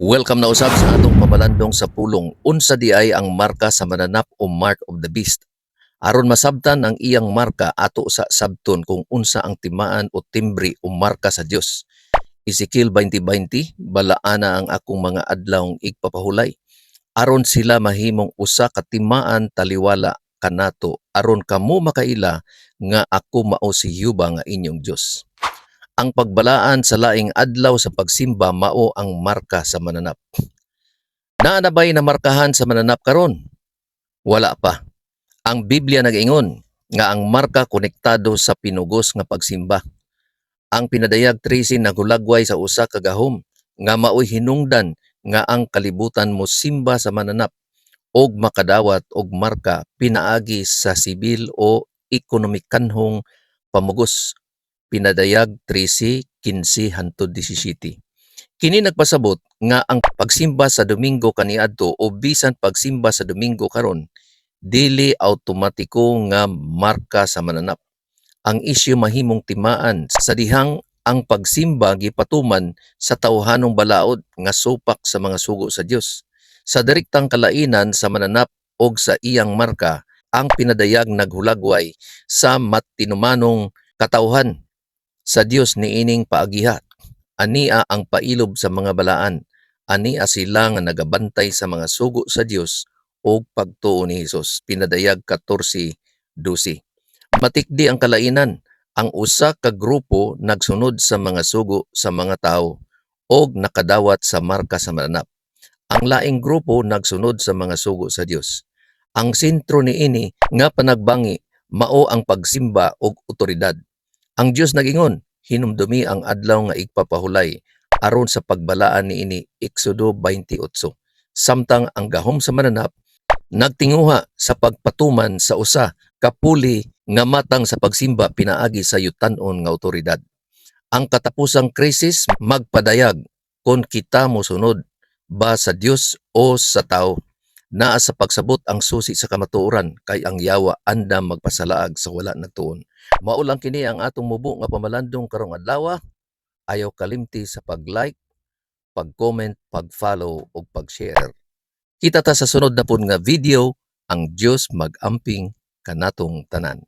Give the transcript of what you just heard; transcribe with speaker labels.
Speaker 1: Welcome na usab sa atong pamalandong sa pulong. Unsa di ay ang marka sa mananap o mark of the beast. Aron masabtan ang iyang marka ato sa sabton kung unsa ang timaan o timbre o marka sa Dios. Ezekiel 20:20, balaana ang akong mga adlawng igpapahulay. Aron sila mahimong usa ka timaan taliwala kanato aron kamo makaila nga ako mao si Yuba nga inyong Dios. Ang pagbalaan sa laing adlaw sa pagsimba mao ang marka sa mananap. Naa na ba'y namarkahan sa mananap karon? Wala pa. Ang Biblia nag-ingon nga ang marka konektado sa pinugos nga pagsimba. Ang pinadayag 13 nagulagway sa usa ka gahom nga maoy hinungdan nga ang kalibutan mo simba sa mananap og makadawat og marka pinaagi sa sibil o ekonomikanhong pamugos. Pinadayag 13:15 hangtod 17. Kini nagpasabot nga ang pagsimba sa Domingo kaniadto o bisan pagsimba sa Domingo karon dili automatiko nga marka sa mananap. Ang isyu mahimong timaan sa dihang ang pagsimba gipatuman sa tawhanong balaod nga supak sa mga sugo sa Dios. Sa direktang kalainan sa mananap og sa iyang marka, ang pinadayag naghulagway sa matinumanong katawhan sa Dios niining paagiha. Ania ang pailob sa mga balaan. Ania sila nga nagabantay sa mga sugo sa Dios o pagtuo ni Hesus. Pinadayag 14:12. Matikdi ang kalainan. Ang usa ka grupo nagsunod sa mga sugo sa mga tao og nakadawat sa marka sa mananap. Ang laing grupo nagsunod sa mga sugo sa Dios. Ang sentro niini nga panagbangi mao ang pagsimba og otoridad. Ang Dios nag-ingon, hinumdumi ang adlaw nga igpapahulay aron sa pagbalaan niini Exodo 28. Samtang ang gahom sa mananap nagtinguha sa pagpatuman sa usa ka puli nga matang sa pagsimba pinaagi sa yutan-on nga otoridad. Ang katapusang krisis magpadayag kung kita mosunod ba sa Dios o sa tao. Naa sa pagsabot ang susi sa kamatuoran kay ang yawa andam magpasalaag sa wala nagtuon. Mao lang kini ang atong mubo nga pamalandong karong adlaw. Ayaw kalimti sa pag-like, pag-comment, pag-follow ug pag-share. Kita ta sa sunod na pud nga video. Ang Dios mag-amping kanatong tanan.